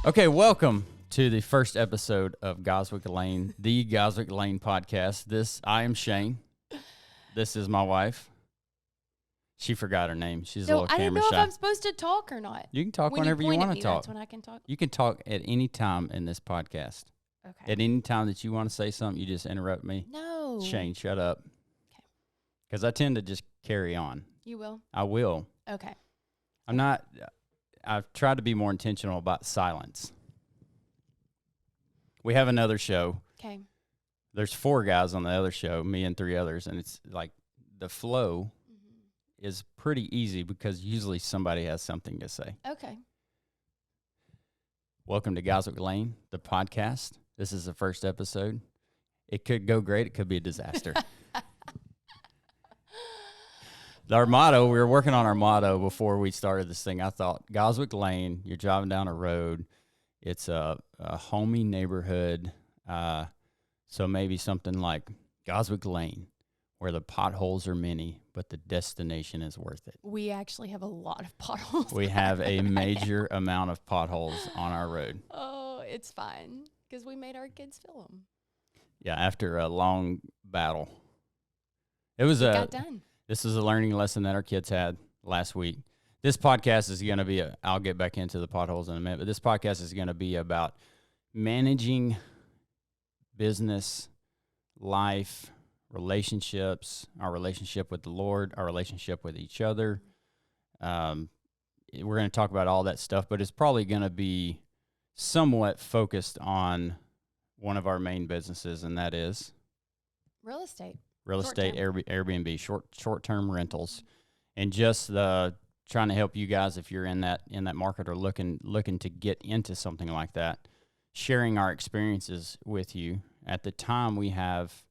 Okay, welcome to the first episode of Goswick Lane, the Goswick Lane podcast. I am Shane. This is my wife. She forgot her name. She's a little I didn't camera know shy. if I'm supposed to talk or not. You can talk When whenever you point want at to me, talk. That's when I can talk. You can talk at any time in this podcast. Okay. At any time that you want to say something, you just interrupt me. No. Shane, shut up. Okay. Because I tend to just carry on. You will? I will. Okay. I've tried to be more intentional about silence. We have another show. Okay. There's 4 guys on the other show, me and 3 others, and it's like the flow is pretty easy because usually somebody has something to say. Okay. Welcome to Goswick Lane, the podcast. This is the first episode. It could go great. It could be a disaster. Our motto, we were working on our motto before we started this thing. I thought, Goswick Lane, you're driving down a road. It's a homey neighborhood. So maybe something like Goswick Lane, where the potholes are many, but the destination is worth it. We actually have a lot of potholes. We have a major amount of potholes on our road. Oh, it's fine because we made our kids fill them. Yeah, after a long battle. It got done. This is a learning lesson that our kids had last week. This podcast is going to be I'll get back into the potholes in a minute, but this podcast is going to be about managing business, life, relationships, our relationship with the Lord, our relationship with each other. We're going to talk about all that stuff, but it's probably going to be somewhat focused on one of our main businesses, and that is real estate. Airbnb, short-term rentals, and just trying to help you guys if you're in that market or looking to get into something like that, sharing our experiences with you. At the time, we have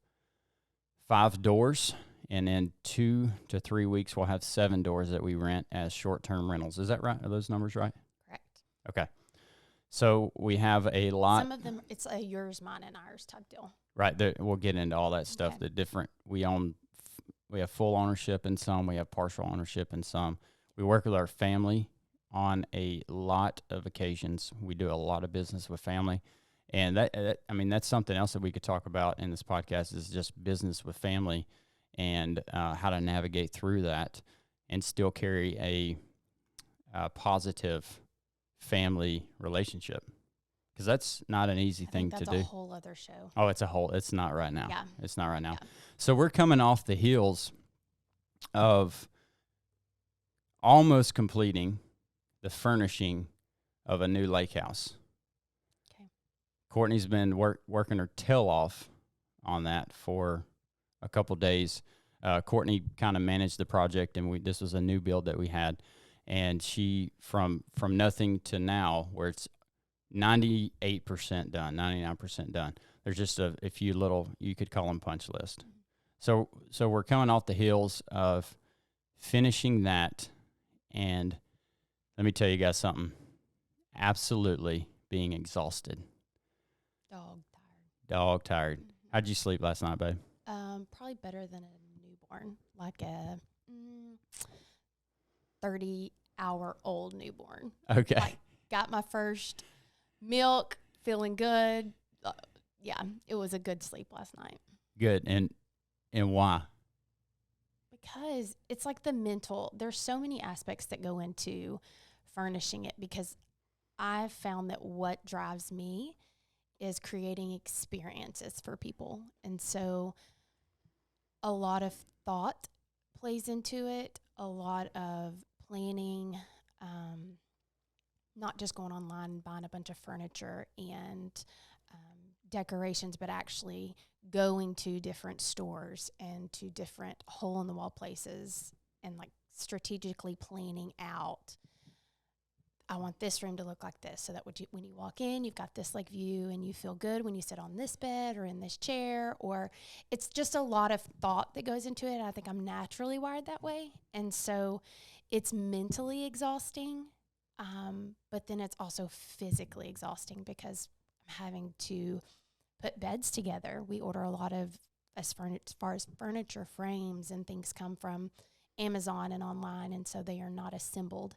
5 doors, and in 2 to 3 weeks, we'll have 7 doors that we rent as short-term rentals. Is that right? Are those numbers right? Correct. Okay. So we have a lot. Some of them, it's a yours, mine, and ours type deal. Right. We'll get into all that stuff. Okay. We have full ownership in some. We have partial ownership in some. We work with our family on a lot of occasions. We do a lot of business with family. And that's something else that we could talk about in this podcast is just business with family and how to navigate through that and still carry a positive family relationship. Because that's not an easy thing to do. That's a whole other show. Oh, it's not right now. Yeah. It's not right now. Yeah. So we're coming off the heels of almost completing the furnishing of a new lake house. Okay. Courtney's been working her tail off on that for a couple days. Courtney kind of managed the project, and this was a new build that we had. And she, from nothing to now, where it's 98% done, 99% done. There's just a few little, you could call them punch list. So we're coming off the heels of finishing that, and let me tell you guys something. Absolutely being exhausted. Dog tired. Mm-hmm. How'd you sleep last night, babe? Probably better than a newborn, like a 30-hour-old newborn. Okay. Like, got my first milk, feeling good. Yeah, it was a good sleep last night. Good. And why? Because it's like the mental, there's so many aspects that go into furnishing it, because I've found that what drives me is creating experiences for people. And so a lot of thought plays into it, a lot of planning, not just going online and buying a bunch of furniture and decorations, but actually going to different stores and to different hole-in-the-wall places and like strategically planning out, I want this room to look like this, so that when you walk in, you've got this like view and you feel good when you sit on this bed or in this chair. Or it's just a lot of thought that goes into it. I think I'm naturally wired that way. And so it's mentally exhausting, but then it's also physically exhausting because I'm having to put beds together. We order a lot of, as far as furniture frames and things come from Amazon and online, and so they are not assembled.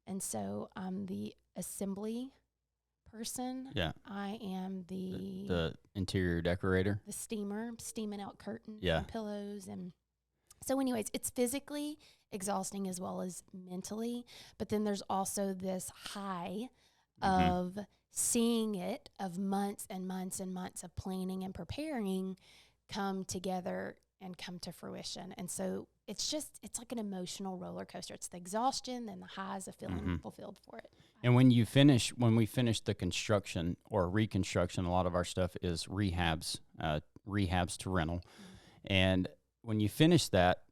And so I'm the assembly person. Yeah. I am The interior decorator. the steamer, steaming out curtains Yeah. and pillows. And so anyways, it's physically exhausting as well as mentally. But then there's also this high of seeing it, of months and months and months of planning and preparing come together and come to fruition. And so it's like an emotional roller coaster. It's the exhaustion and the highs of feeling fulfilled for it. And when we finish the construction or reconstruction, a lot of our stuff is rehabs to rental. And when you finish that,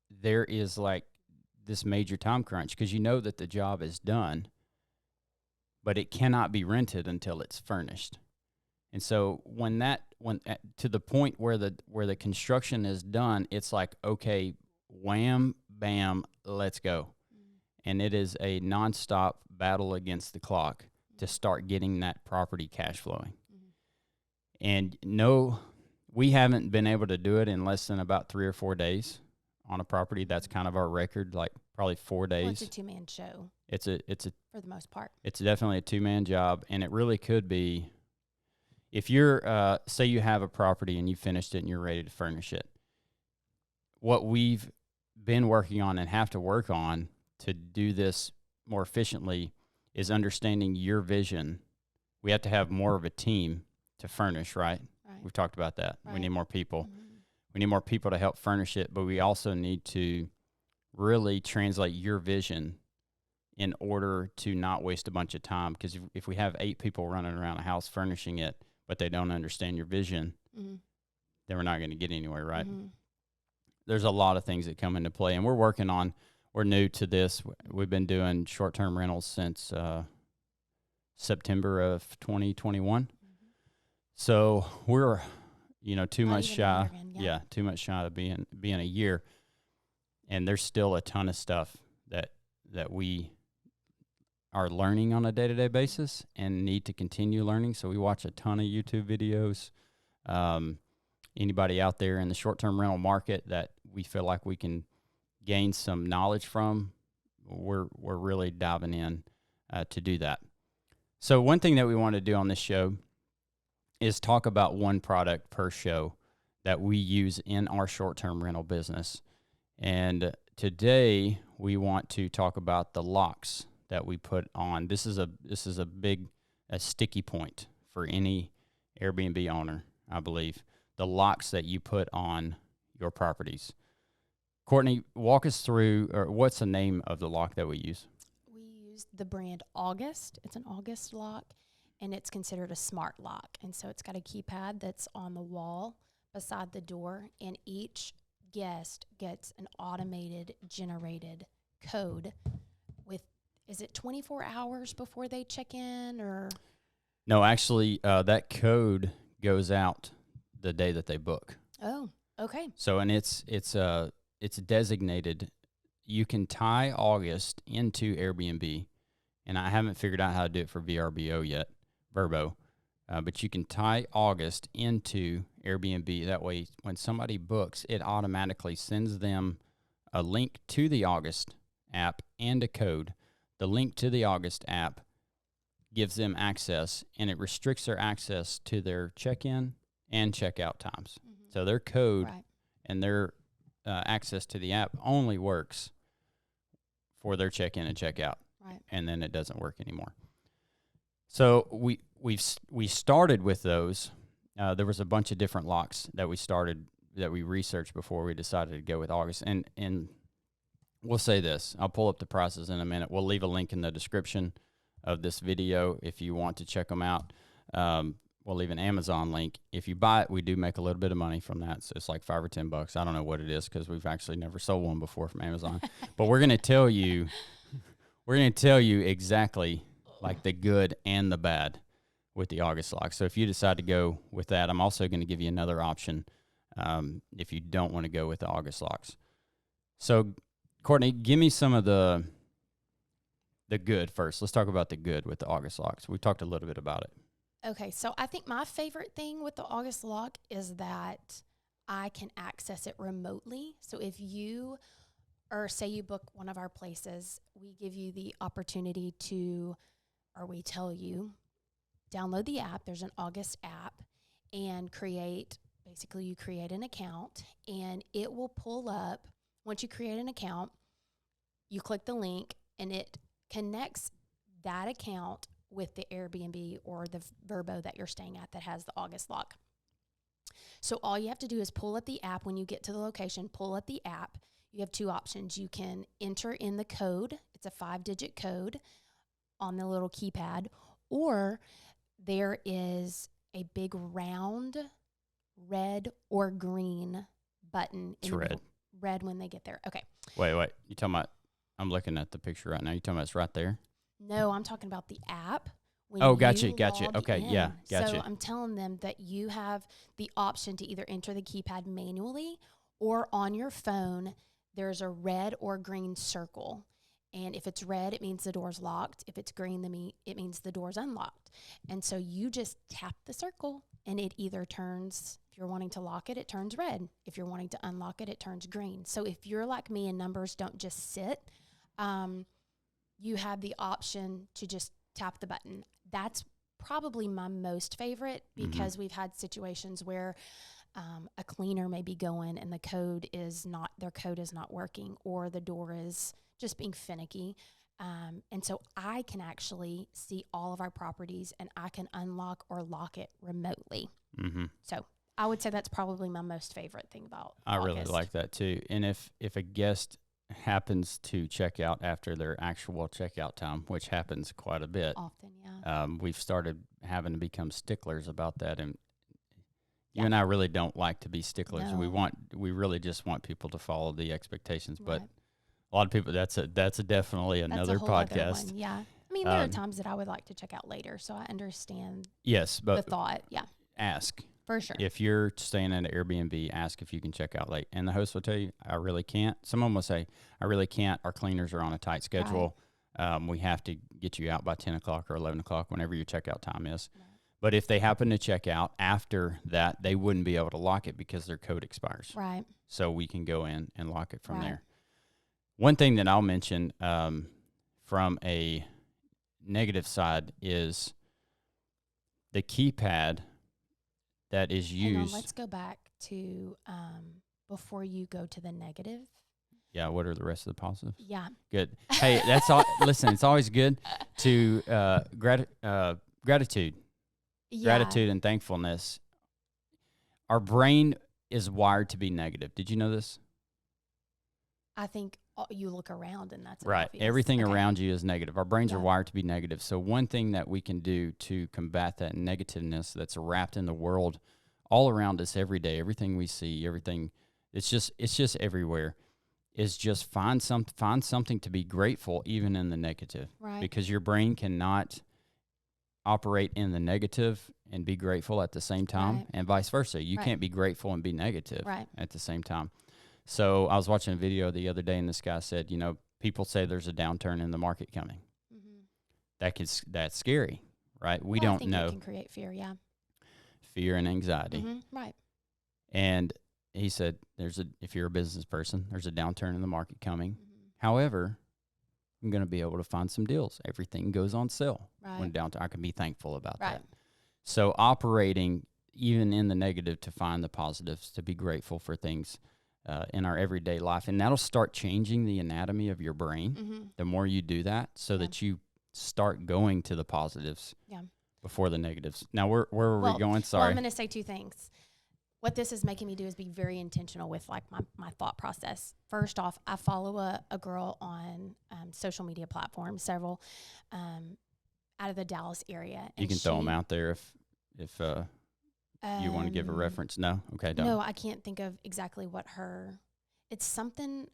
there is like this major time crunch because you know that the job is done, but it cannot be rented until it's furnished. And so when to the point where the construction is done, it's like, okay, wham, bam, let's go. And it is a nonstop battle against the clock to start getting that property cash flowing. And no, we haven't been able to do it in less than about 3 or 4 days on a property. That's kind of our record, like probably 4 days. Well, it's a two-man show. It's a for the most part. It's definitely a two-man job, and it really could be. If you're, say you have a property and you finished it and you're ready to furnish it, what we've been working on and have to work on to do this more efficiently is understanding your vision. We have to have more of a team to furnish, right? We've talked about that. Right. We need more people. We need more people to help furnish it, but we also need to really translate your vision in order to not waste a bunch of time. Because if we have 8 people running around a house furnishing it, but they don't understand your vision, then we're not going to get anywhere, right? There's a lot of things that come into play, and we're new to this. We've been doing short-term rentals since September of 2021. So we're, 2 months shy. Too much shy of being a year. And there's still a ton of stuff that we are learning on a day-to-day basis and need to continue learning. So we watch a ton of YouTube videos. Anybody out there in the short-term rental market that we feel like we can gain some knowledge from, we're really diving in to do that. So one thing that we want to do on this show is talk about one product per show that we use in our short-term rental business. And today we want to talk about the locks that we put on. This is a big sticky point for any Airbnb owner, I believe. The locks that you put on your properties. Courtney, walk us through, or what's the name of the lock that we use? We use the brand August. It's an August lock, and it's considered a smart lock. And so it's got a keypad that's on the wall beside the door, and each guest gets an automated generated code with, is it 24 hours before they check in, or? No, actually, that code goes out the day that they book. Oh, okay. So, and it's designated. You can tie August into Airbnb, and I haven't figured out how to do it for VRBO yet, Verbo, but you can tie August into Airbnb. That way, when somebody books, it automatically sends them a link to the August app and a code. The link to the August app gives them access, and it restricts their access to their check-in and check-out times. So their code and their access to the app only works for their check-in and check-out, and then it doesn't work anymore. So we started with those. There was a bunch of different locks that we researched before we decided to go with August. And we'll say this. I'll pull up the prices in a minute. We'll leave a link in the description of this video if you want to check them out. We'll leave an Amazon link. If you buy it, we do make a little bit of money from that. So it's like $5 or $10. I don't know what it is because we've actually never sold one before from Amazon. But we're going to tell you exactly like the good and the bad with the August lock. So if you decide to go with that, I'm also going to give you another option if you don't want to go with the August locks. So Courtney, give me some of the good first. Let's talk about the good with the August locks. We talked a little bit about it. Okay, so I think my favorite thing with the August lock is that I can access it remotely. So if you, or say you book one of our places, we give you the opportunity to, or we tell you, download the app. There's an August app, and you create an account, and it will pull up. Once you create an account, you click the link, and it connects that account with the Airbnb or the Vrbo that you're staying at that has the August lock. So all you have to do is pull up the app. When you get to the location, pull up the app. You have two options. You can enter in the code. It's a 5-digit code on the little keypad, or there is a big round red or green button. It's red. Red when they get there. Okay. Wait. You talking about, I'm looking at the picture right now. You talking about it's right there? No, I'm talking about the app. Gotcha. Okay, in. yeah, gotcha. So I'm telling them that you have the option to either enter the keypad manually, or on your phone, there's a red or green circle. And if it's red, it means the door's locked. If it's green, it means the door's unlocked. And so you just tap the circle, and it either turns, if you're wanting to lock it, it turns red. If you're wanting to unlock it, it turns green. So if you're like me and numbers don't just sit, you have the option to just tap the button. That's probably my most favorite, because we've had situations where a cleaner may be going and their code is not working, or the door is just being finicky. And so I can actually see all of our properties, and I can unlock or lock it remotely. So I would say that's probably my most favorite thing about I August. really like that too. And if a guest happens to check out after their actual checkout time, which happens quite a bit. Often, yeah. We've started having to become sticklers about that, and you and I really don't like to be sticklers. No. We really just want people to follow the expectations, but Right. a lot of people, that's definitely another That's a whole other podcast. one, yeah. I mean, there are times that I would like to check out later, so I understand Yes, but the thought. Yeah, ask. for sure. If you're staying at an Airbnb, ask if you can check out late. And the host will tell you, I really can't. Someone will say, I really can't. Our cleaners are on a tight schedule. We have to get you out by 10 o'clock or 11 o'clock, whenever your checkout time is. Right. But if they happen to check out after that, they wouldn't be able to lock it because their code expires. Right. So we can go in and lock it from there. One thing that I'll mention from a negative side is the keypad that is used. Hang on, let's go back to before you go to the negative. Yeah, what are the rest of the positives? Yeah. Good. Hey, that's all. Listen, it's always good to gratitude. Yeah. Gratitude and thankfulness. Our brain is wired to be negative. Did you know this? I think you look around and that's right. obvious. Everything around you is negative. Our brains are Yeah. wired to be negative. So one thing that we can do to combat that negativeness that's wrapped in the world all around us every day, everything we see, everything, it's just everywhere, is just find something to be grateful even in the negative. Right. Because your brain cannot operate in the negative and be grateful at the same time, Right. and vice versa. You Right. can't be grateful and be negative Right. at the same time. So I was watching a video the other day, and this guy said, people say there's a downturn in the market coming. Mm-hmm. That's scary, right? We I don't think know. It can create fear, yeah. Fear and anxiety. Mm-hmm. Right. And he said, if you're a business person, there's a downturn in the market coming. Mm-hmm. However, I'm going to be able to find some deals. Everything goes on sale. Right. When downturn, I can be thankful about Right. that. So operating even in the negative to find the positives, to be grateful for things in our everyday life. And that'll start changing the anatomy of your brain Mm-hmm. the more you do that, so that you start going to the positives before the negatives. Now, where were we going? Sorry. Well, I'm going to say two things. What this is making me do is be very intentional with like my thought process. First off, I follow a girl on social media platforms, several out of the Dallas area. And you can throw them out there if you want to give a reference. No? Okay, don't. No, I can't think of exactly what it's something,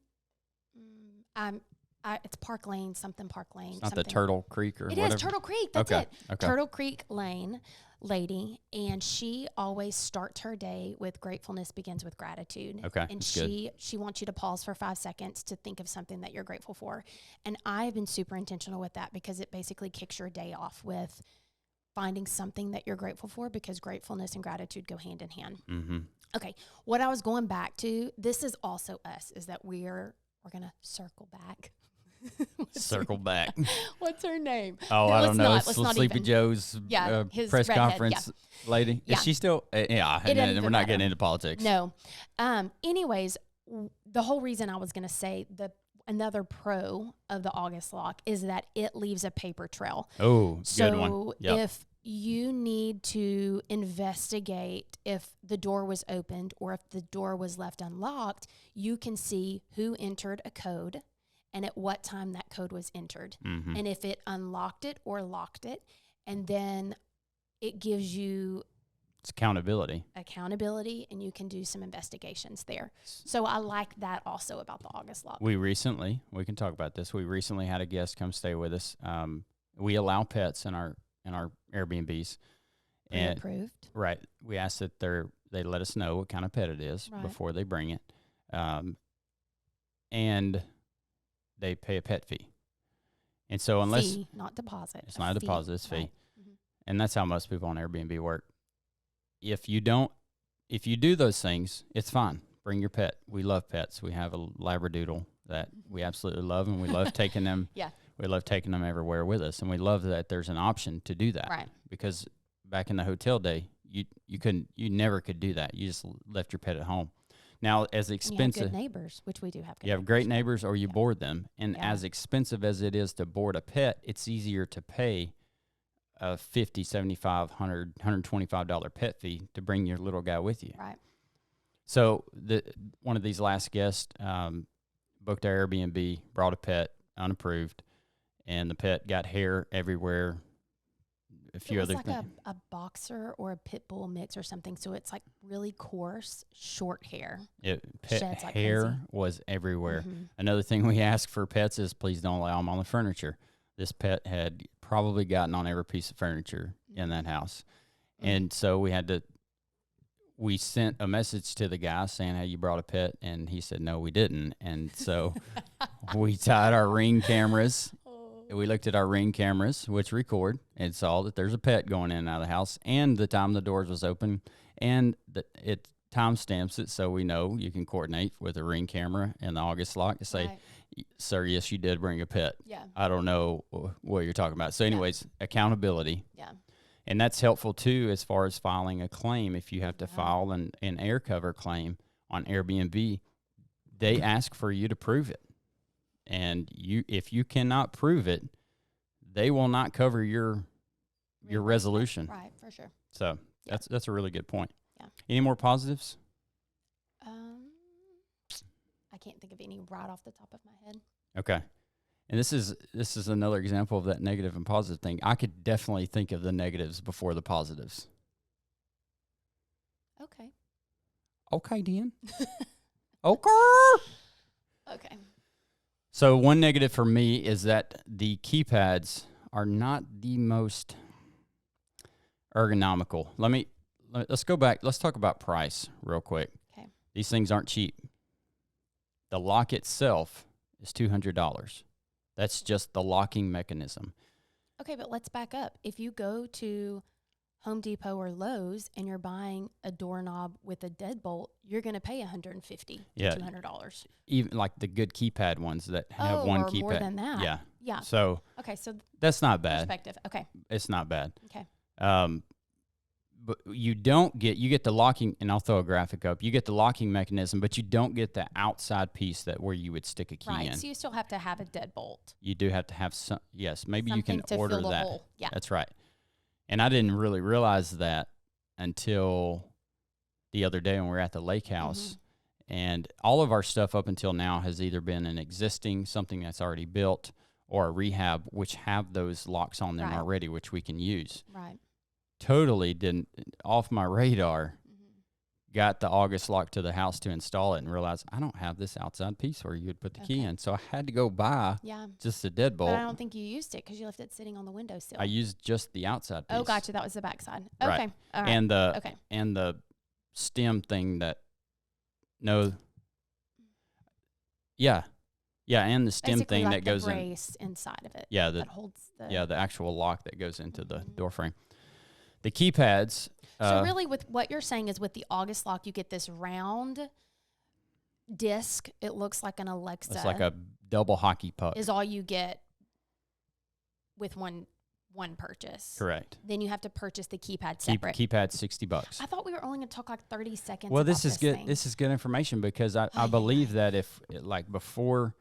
it's Park Lane, something Park Lane. It's not the Turtle Creek or whatever? It is Turtle Creek, that's it. Okay. Turtle Creek Lane lady, and she always starts her day with gratefulness begins with gratitude. Okay, and that's good. she wants you to pause for 5 seconds to think of something that you're grateful for. And I've been super intentional with that, because it basically kicks your day off with finding something that you're grateful for, because gratefulness and gratitude go hand in hand. Mm-hmm. Okay, what I was going back to, this is also us, is that we're going to circle back. Circle back. What's her name? Oh, I don't know. Let's not Sleepy even. Joe's His press redhead, conference lady. Yeah. Is she still? Yeah, It and doesn't we're not getting matter. into politics. No. Anyways, the whole reason I was going to say another pro of the August lock is that it leaves a paper trail. Oh, So good one. Yep. if you need to investigate if the door was opened or if the door was left unlocked, you can see who entered a code and at what time that code was entered. Mm-hmm. And if it unlocked it or locked it, and then it gives you It's accountability. And you can do some investigations there. So I like that also about the August lock. We can talk about this. We recently had a guest come stay with us. We allow pets in our Airbnbs. And Pre-approved. right. We asked that they let us know what kind of pet it is before they bring it. And they pay a pet fee. And so unless fee, not deposit. It's not a deposit, it's fee. Right. Mm-hmm. And that's how most people on Airbnb work. If you do those things, it's fine. Bring your pet. We love pets. We have a Labradoodle that we absolutely love, and we love taking them. Yeah. We love taking them everywhere with us, and we love that there's an option to do that. Right. Because back in the hotel day, you never could do that. You just left your pet at home. Now, as expensive, you have good neighbors, which we do have. You have great neighbors, or you board them, and Yeah. as expensive as it is to board a pet, it's easier to pay a $50, $75, $100, $125 pet fee to bring your little guy with you. Right. So one of these last guests booked our Airbnb, brought a pet, unapproved, and the pet got hair everywhere. A few other things. It was things. like a boxer or a pit bull mix or something. So it's like really coarse, short hair. Pet Sheds like hair crazy. was everywhere. Mm-hmm. Another thing we ask for pets is please don't allow them on the furniture. This pet had probably gotten on every piece of furniture in that house. Mm-hmm. And so we sent a message to the guy saying, hey, you brought a pet? And he said, no, we didn't. And so we tied our Ring cameras. We looked at our Ring cameras, which record, and saw that there's a pet going in and out of the house, and the time the doors was open, and it timestamps it so we know you can coordinate with a Ring camera and the August lock to say, right. Sir, yes, you did bring a pet. Yeah. I don't know what you're talking about. So anyways, accountability. Yeah. And that's helpful too as far as filing a claim. If you have to file an air cover claim on Airbnb, they ask for you to prove it. And if you cannot prove it, they will not cover your resolution. Right, for sure. So that's a really good point. Yeah. Any more positives? I can't think of any right off the top of my head. Okay. And this is another example of that negative and positive thing. I could definitely think of the negatives before the positives. Okay. Okay, Dan. Okay. Okay. So one negative for me is that the keypads are not the most ergonomical. Let's go back. Let's talk about price real quick. Okay. These things aren't cheap. The lock itself is $200. That's just the locking mechanism. Okay, but let's back up. If you go to Home Depot or Lowe's and you're buying a doorknob with a deadbolt, you're going to pay $150 to $200. Even like the good keypad ones that have one keypad. More than that. Yeah. Yeah. So okay, so that's not bad. Perspective. Okay. It's not bad. Okay. But you get the locking, and I'll throw a graphic up. You get the locking mechanism, but you don't get the outside piece where you would stick a key in. Right. So you still have to have a deadbolt. You do have to have some. Yes, maybe Something you can to order fill the that. hole. Yeah. That's right. And I didn't really realize that until the other day when we were at the lake house. Mm-hmm. And all of our stuff up until now has either been an existing, something that's already built, or a rehab, which have those locks on them already, which we can use. Right. Totally didn't, off my radar, got the August lock to the house to install it and realized I don't have this outside piece where you would put the key in. So I had to go buy just a deadbolt. But I don't think you used it because you left it sitting on the windowsill. I used just the outside piece. Oh, gotcha. That was the backside. Okay. Right. All right. And the stem thing and the stem basically thing like that goes the brace inside of it. Yeah, that holds the the actual lock that goes into the door frame. The keypads. So really, with what you're saying is with the August lock, you get this round disc. It looks like an Alexa. It's like a double hockey puck. Is all you get with one purchase. Correct. Then you have to purchase the keypad separate. Keypad's $60. I thought we were only going to talk like 30 seconds. Well, about this is good. thing. This is good information because I believe that if like before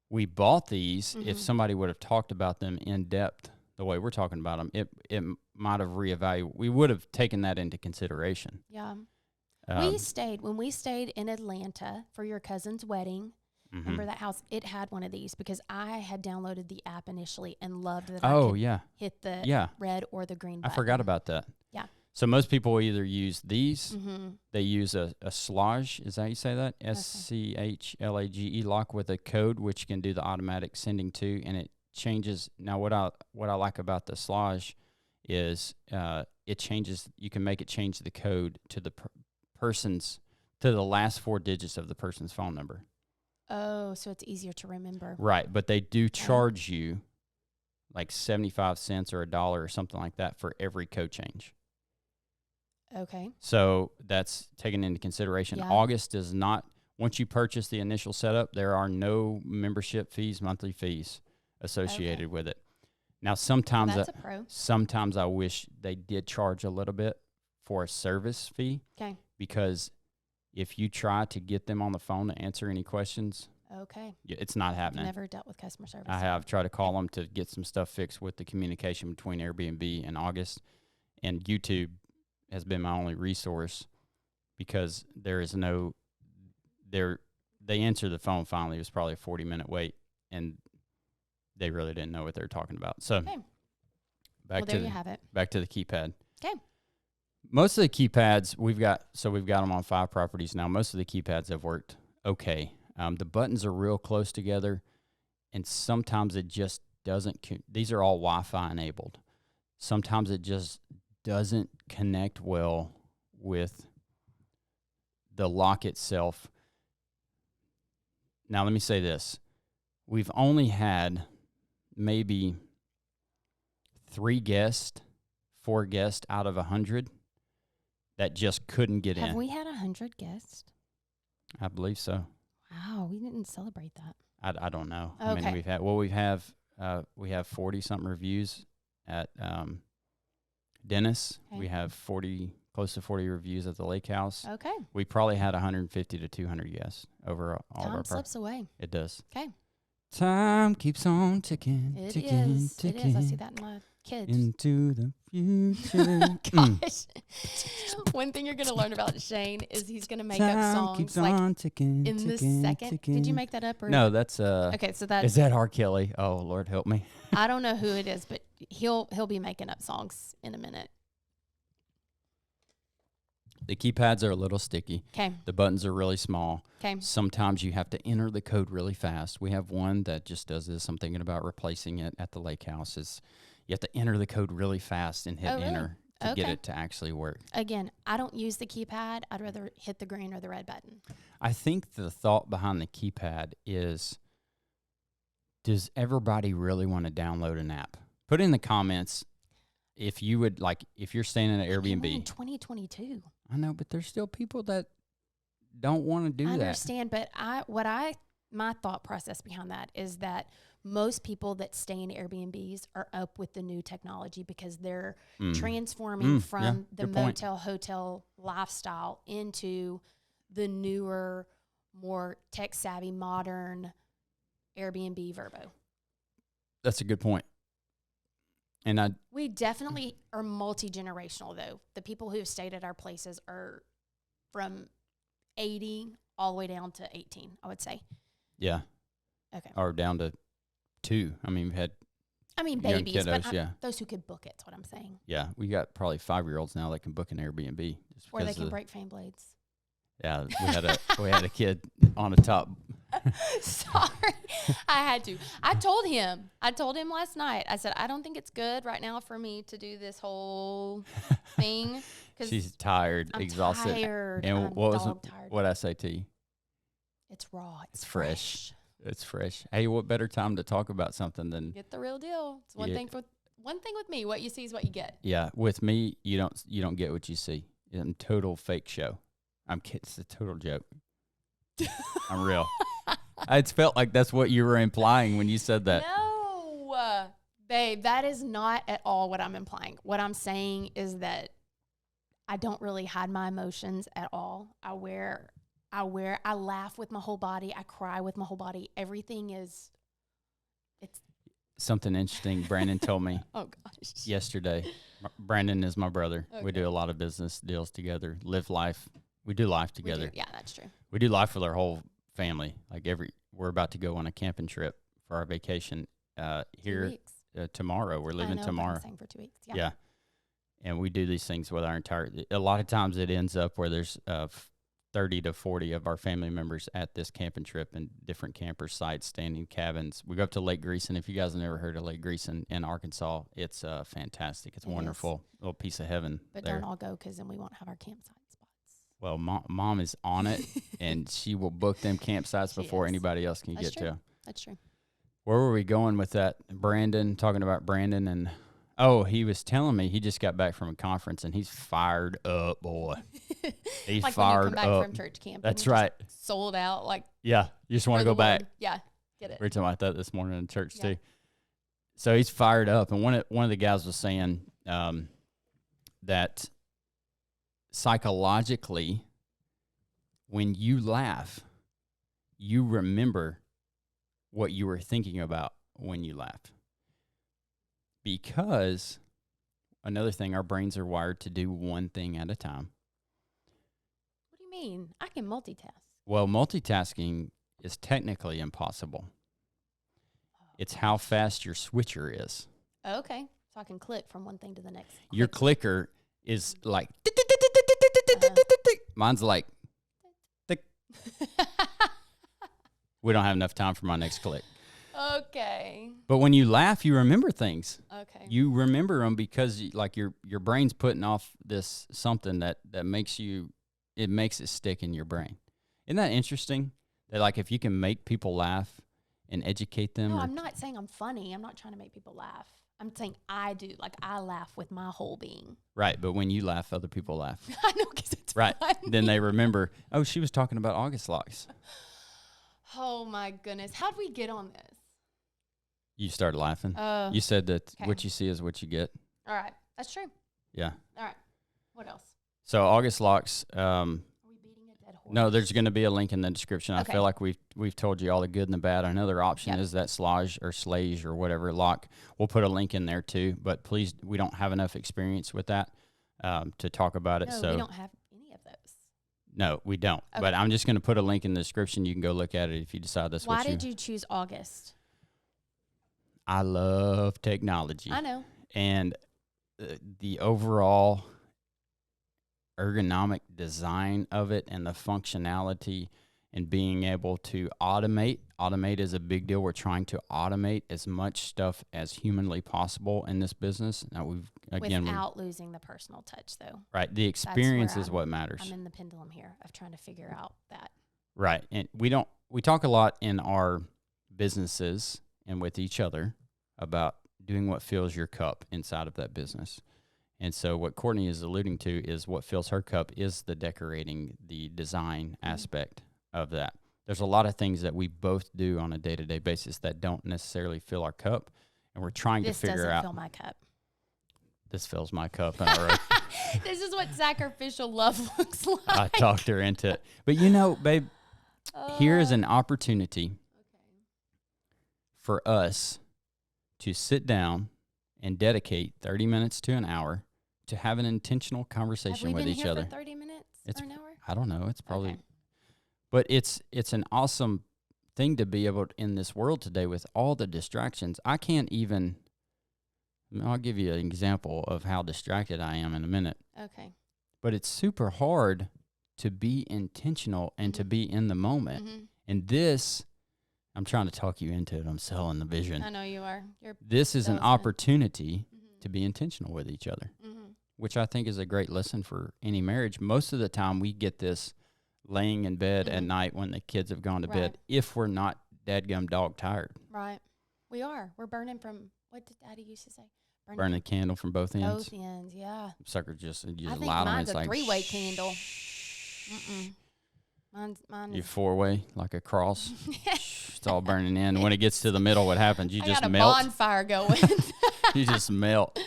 we bought these, if somebody would have talked about them in depth the way we're talking about them, it might have reevaluated. We would have taken that into consideration. Yeah. When we stayed in Atlanta for your cousin's wedding. Remember that house? It had one of these because I had downloaded the app initially and loved that I could hit the red or the green button. I forgot about that. Yeah. So most people either use these, they use a Slage, is that how you say that? SCHLAGE lock with a code which can do the automatic sending to, and it changes. Now what I like about the Slage is it changes, you can make it change the code to the to the last 4 digits of the person's phone number. Oh, so it's easier to remember. Right, but they do charge you like 75 cents or $1 or something like that for every code change. Okay. So that's taken into consideration. Yeah. August does not, once you purchase the initial setup, there are no membership fees, monthly fees associated with it. Now, sometimes that's a pro. Sometimes I wish they did charge a little bit for a service fee. Okay. Because if you try to get them on the phone to answer any questions, it's not happening. I've never dealt with customer service. I have tried to call them to get some stuff fixed with the communication between Airbnb and August, and YouTube has been my only resource because there is no they answered the phone finally. It was probably a 40-minute wait, and they really didn't know what they were talking about. So back to the keypad. Okay. Most of the keypads we've got them on 5 properties now. Most of the keypads have worked okay. The buttons are real close together, and sometimes it just doesn't. These are all Wi-Fi enabled. Sometimes it just doesn't connect well with the lock itself. Now, let me say this. We've only had maybe 4 guests out of 100 that just couldn't get in. Have we had 100 guests? I believe so. Wow, we didn't celebrate that. I don't know. Okay. I mean, we have 40-something reviews at Dennis. Okay. We have close to 40 reviews at the Lake House. Okay. We probably had 150 to 200 guests over all of our Time slips away. It does. Okay. Time keeps on ticking, It ticking, is. ticking. It is. I see that in my kids. Into the future. Gosh. One thing you're going to learn about Shane is he's going to make up songs like ticking, in the ticking, second. ticking. Did you make that up? Or? No, that's Okay, so is that R. Kelly? Oh, Lord help me. I don't know who it is, but he'll be making up songs in a minute. The keypads are a little sticky. Okay. The buttons are really small. Okay. Sometimes you have to enter the code really fast. We have one that just does this. I'm thinking about replacing it at the Lake House. You have to enter the code really fast and hit enter to get it to actually work. Again, I don't use the keypad. I'd rather hit the green or the red button. I think the thought behind the keypad is, does everybody really want to download an app? Put in the comments if you would if you're staying in an Airbnb. In 2022. I know, but there's still people that don't want to do that. I understand, but my thought process behind that is that most people that stay in Airbnbs are up with the new technology because they're transforming from the motel hotel lifestyle into the newer, more tech savvy, modern Airbnb Vrbo. That's a good point. And we definitely are multi-generational, though. The people who have stayed at our places are from 80 all the way down to 18, I would say. Yeah. Okay. Or down to 2. I mean, we've had babies, kiddos, but those who could book it's what I'm saying. Yeah, we got probably 5-year-olds now that can book an Airbnb. Or they can break fan blades. Yeah, we had a kid on the top. Sorry, I had to. I told him last night. I said, I don't think it's good right now for me to do this whole thing. She's tired, exhausted. Tired. And what I say to you? It's raw. It's fresh. It's fresh. Hey, what better time to talk about something than get the real deal? It's one thing with me. What you see is what you get. Yeah, with me, you don't get what you see. It's a total fake show. I'm kidding. It's a total joke. I'm real. It felt like that's what you were implying when you said that. No, babe, that is not at all what I'm implying. What I'm saying is that I don't really hide my emotions at all. I laugh with my whole body. I cry with my whole body. Everything is, it's Something interesting Brandon told me oh gosh. yesterday. Brandon is my brother. Okay. We do a lot of business deals together, live life. We do life together. Yeah, that's true. We do life with our whole family. Like we're about to go on a camping trip for our vacation here 2 weeks. Tomorrow. We're leaving tomorrow. I'm saying for 2 weeks. Yeah. And we do these things with our a lot of times it ends up where there's 30 to 40 of our family members at this camping trip in different camper sites, standing cabins. We go up to Lake Greason. If you guys have never heard of Lake Greason in Arkansas, it's fantastic. It's wonderful. Little piece of heaven. But there. don't all go because then we won't have our campsite spots. Well, mom is on it, and she will book them campsites before anybody else can get to. That's true. Where were we going with that? Brandon, talking about Brandon, and he was telling me he just got back from a conference, and he's fired up, boy. He's like fired when you come back up. from church camp. That's right. Sold out. Like, yeah, you just want to go back. Yeah, get it. We were talking about that this morning in church too. So he's fired up, and one of the guys was saying that psychologically, when you laugh, you remember what you were thinking about when you laughed. Because another thing, our brains are wired to do one thing at a time. What do you mean? I can multitask. Well, multitasking is technically impossible. It's how fast your switcher is. Okay. So I can click from one thing to the next. Your clicker is like, mine's like, we don't have enough time for my next click. Okay. But when you laugh, you remember things. Okay. You remember them because your brain's putting off this something that makes it stick in your brain. Isn't that interesting? That like if you can make people laugh and educate them. No, I'm not saying I'm funny. I'm not trying to make people laugh. I'm saying I do. Like I laugh with my whole being. Right, but when you laugh, other people laugh. I know because it's right. funny. Then they remember. Oh, she was talking about August locks. Oh my goodness! How'd we get on this? You started laughing. You said that okay. What you see is what you get. All right, that's true. Yeah. All right. What else? So August locks. Are we beating a dead horse? No, there's going to be a link in the description. Okay. I feel like we've told you all the good and the bad. Another option is that slage or whatever lock. We'll put a link in there too. But please, we don't have enough experience with that to talk about it. No, so we don't have any of those. No, we don't. Okay. But I'm just going to put a link in the description. You can go look at it if you decide that's what you... Why did you choose August? I love technology. I know. And the overall ergonomic design of it and the functionality and being able to automate. Automate is a big deal. We're trying to automate as much stuff as humanly possible in this business. Now without losing the personal touch, though. Right. The experience is what matters. I'm in the pendulum here of trying to figure out that. Right. And we talk a lot in our businesses and with each other about doing what fills your cup inside of that business. And so what Courtney is alluding to is what fills her cup is the decorating, the design aspect of that. There's a lot of things that we both do on a day-to-day basis that don't necessarily fill our cup, and we're trying to figure out. This doesn't fill my cup. This fills my cup. And I wrote, this is what sacrificial love looks like. I talked her into it. But babe, here is an opportunity for us to sit down and dedicate 30 minutes to an hour to have an intentional conversation with each other. For 30 minutes or an hour? I don't know. It's probably, but it's an awesome thing to be able to, in this world today with all the distractions. I can't even. I'll give you an example of how distracted I am in a minute. Okay. But it's super hard to be intentional and to be in the moment. Mm-hmm. And this, I'm trying to talk you into it. I'm selling the vision. I know you are. This is an opportunity to be intentional with each other, which I think is a great lesson for any marriage. Most of the time we get this laying in bed at night when the kids have gone to bed if we're not dadgum dog tired. Right. We are. We're burning from, what did Daddy used to say? Burn a candle from both ends. Both ends, yeah. Sucker just I think loud on mine's it's a like three-way candle. Mine You is 4-way like a cross. It's all burning in. When it gets to the middle, what happens? You I just got a melt. bonfire going. You just melt.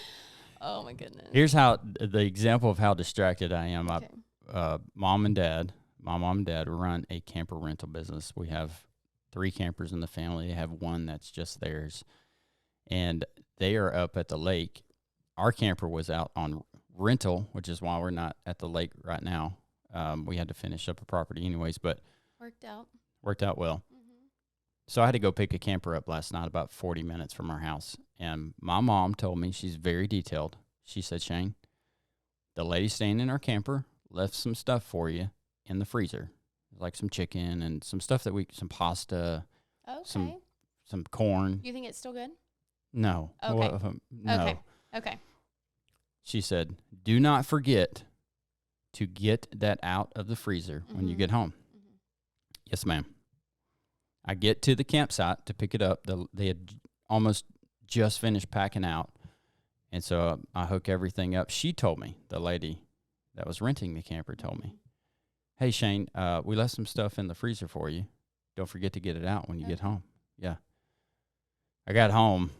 Oh my goodness. Here's how the example of how distracted I am. Okay. My mom and dad run a camper rental business. We have 3 campers in the family. They have one that's just theirs, and they are up at the lake. Our camper was out on rental, which is why we're not at the lake right now. We had to finish up a property anyways, but worked out well. Mm-hmm. So I had to go pick a camper up last night about 40 minutes from our house. And my mom told me, she's very detailed. She said, Shane, the lady staying in our camper left some stuff for you in the freezer, like some chicken and some stuff some pasta, Okay. some corn. You think it's still good? No. Okay. No. Okay. She said, do not forget to get that out of the freezer when you get home. Mm-hmm. Yes, ma'am. I get to the campsite to pick it up. They had almost just finished packing out. And so I hook everything up. She told me, the lady that was renting the camper told me, hey, Shane, we left some stuff in the freezer for you. Don't forget to get it out when you get home. Yeah. I got home.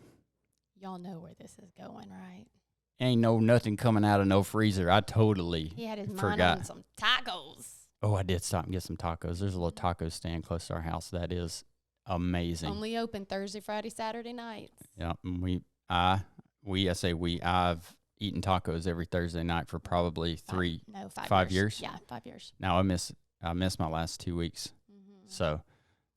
Y'all know where this is going, right? Ain't nothing coming out of no freezer. I totally He had his mind forgot. on some tacos. Oh, I did stop and get some tacos. There's a little taco stand close to our house. That is amazing. Only open Thursday, Friday, Saturday nights. Yeah, and I've eaten tacos every Thursday night for probably 5 years. Yeah, 5 years. Now I miss my last 2 weeks. Mm-hmm. So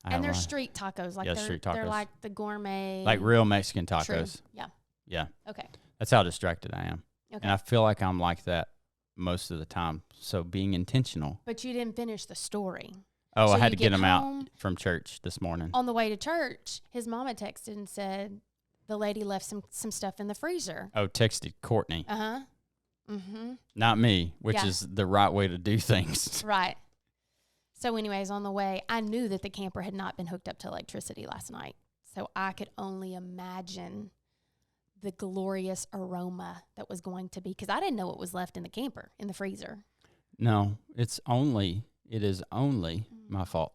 And they're street tacos. Like street they're tacos. like the gourmet. like real Mexican tacos. True. Yeah. Yeah. Okay. That's how distracted I am. Okay. And I feel like I'm like that most of the time. So being intentional. But you didn't finish the story. Oh, So I had you to get get him home- out from church this morning. On the way to church, his mama texted and said the lady left some stuff in the freezer. Oh, texted Courtney. Uh-huh. Mm-hmm. Not me, which Yeah. is the right way to do things. Right. So anyways, on the way, I knew that the camper had not been hooked up to electricity last night. So I could only imagine the glorious aroma that was going to be, because I didn't know what was left in the camper, in the freezer. No, it is only my fault.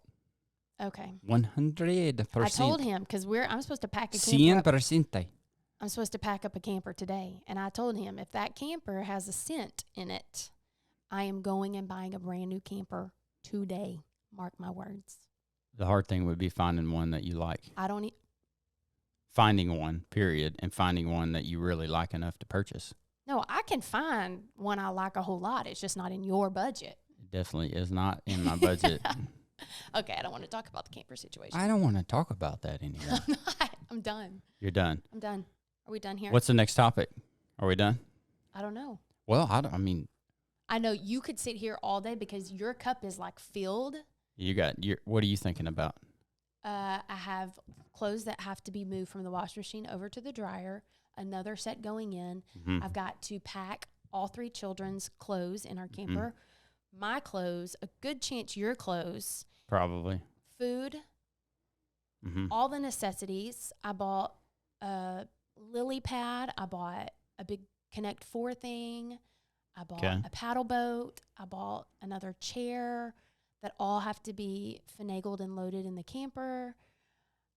Okay. 100%. I told him, because I'm supposed to pack a camper up. 100%. I'm supposed to pack up a camper today. And I told him, if that camper has a scent in it, I am going and buying a brand new camper today. Mark my words. The hard thing would be finding one that you like. Finding one, period, and finding one that you really like enough to purchase. No, I can find one I like a whole lot. It's just not in your budget. It definitely is not in my budget. Okay, I don't want to talk about the camper situation. I don't want to talk about that anymore. I'm not. I'm done. You're done. I'm done. Are we done here? What's the next topic? Are we done? I don't know. Well, I know you could sit here all day because your cup is like filled. What are you thinking about? I have clothes that have to be moved from the washing machine over to the dryer, another set going in. Mm-hmm. I've got to pack all 3 children's clothes in our camper. My clothes, a good chance your clothes. Probably. Food, all the necessities. I bought a lily pad. I bought a big Connect 4 thing. I bought a paddle boat. I bought another chair that all have to be finagled and loaded in the camper.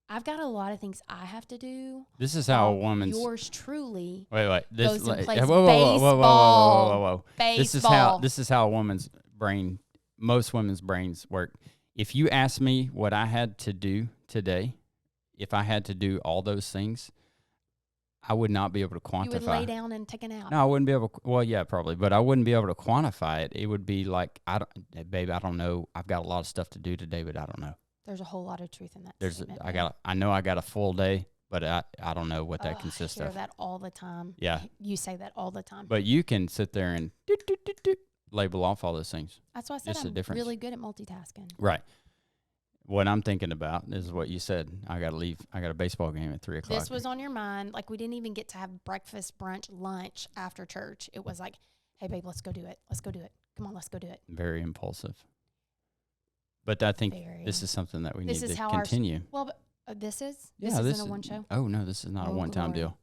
I've got a lot of things I have to do. This is how a woman's... Yours truly. Wait. Goes and plays Whoa. Baseball. This is how a woman's brain, most women's brains work. If you ask me what I had to do today, if I had to do all those things, I would not be able to quantify. You would lay down and take a nap. No, I wouldn't be able to. Well, yeah, probably, but I wouldn't be able to quantify it. It would be like, I don't know. I've got a lot of stuff to do today, but I don't know. There's a whole lot of truth in that. I know I got a full day, but I don't know what that consists I hear of. that all the time. Yeah. You say that all the time. But you can sit there and label off all those things. That's why I said Just the I'm difference. really good at multitasking. Right. What I'm thinking about is what you said. I got to leave. I got a baseball game at 3:00. This was on your mind. Like, we didn't even get to have breakfast, brunch, lunch after church. It was like, hey, babe, let's go do it. Let's go do it. Come on, let's go do it. Very impulsive. But I think this is something that we need to continue. Well, but this is? Yeah, this isn't a one show? Oh, no, this is not a one-time glory. deal.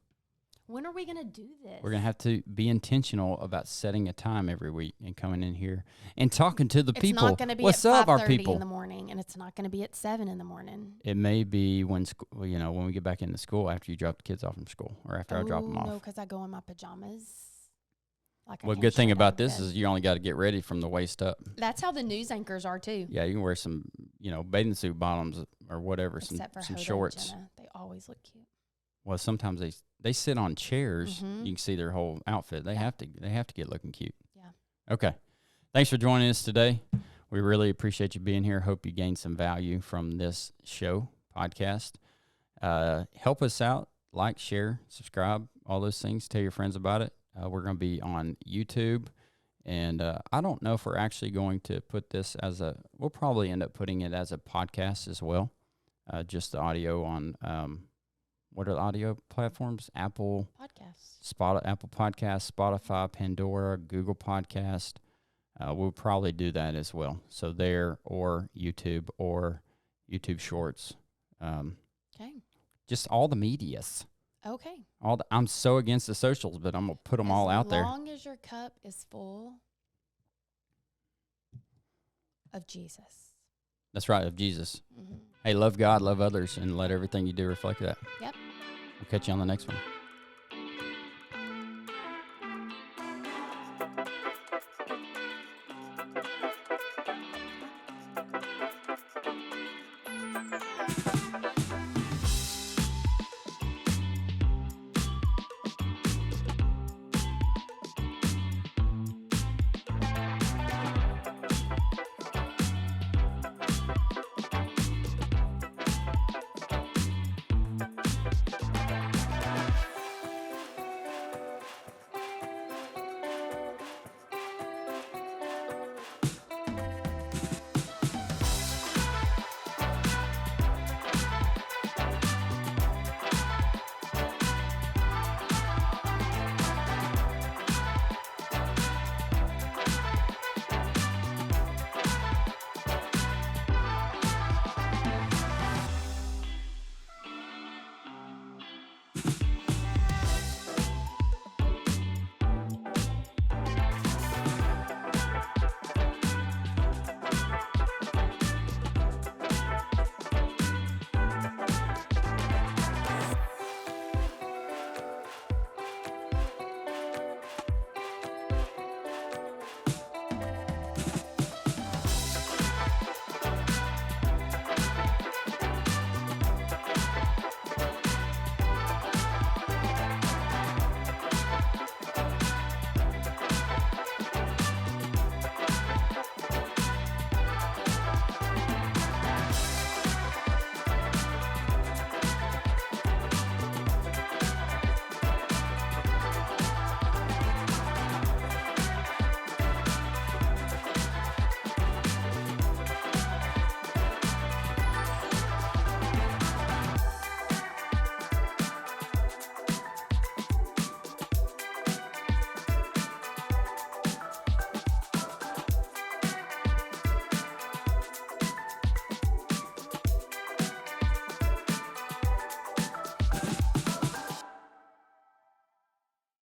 When are we going to do this? We're going to have to be intentional about setting a time every week and coming in here and talking to the people. It's not going to be What's at up, our 5:30 people? in the morning, and it's not going to be at 7 in the morning. It may be when when we get back into school after you drop the kids off from school or after I drop them off. No, because I go in my pajamas. Well, good thing about this is you only got to get ready from the waist up. That's how the news anchors are too. Yeah, you can wear some, bathing suit bottoms or whatever, Except for some Hoda shorts. And Jenna. They always look cute. Well, sometimes they sit on chairs. Mhm. You can see their whole outfit. They have to get looking cute. Yeah. Okay. Thanks for joining us today. We really appreciate you being here. Hope you gained some value from this podcast. Help us out. Like, share, subscribe, all those things. Tell your friends about it. We're going to be on YouTube. And I don't know if we're actually going to put this we'll probably end up putting it as a podcast as well. Just the audio on, what are the audio platforms? Apple Podcasts. Apple Podcasts, Spotify, Pandora, Google Podcast. We'll probably do that as well. So there or YouTube Shorts. Okay. Just all the medias. Okay. I'm so against the socials, but I'm going to put them all out there. As long as your cup is full of Jesus. That's right, of Jesus. Mm-hmm. Hey, love God, love others, and let everything you do reflect that. Yep. We'll catch you on the next one.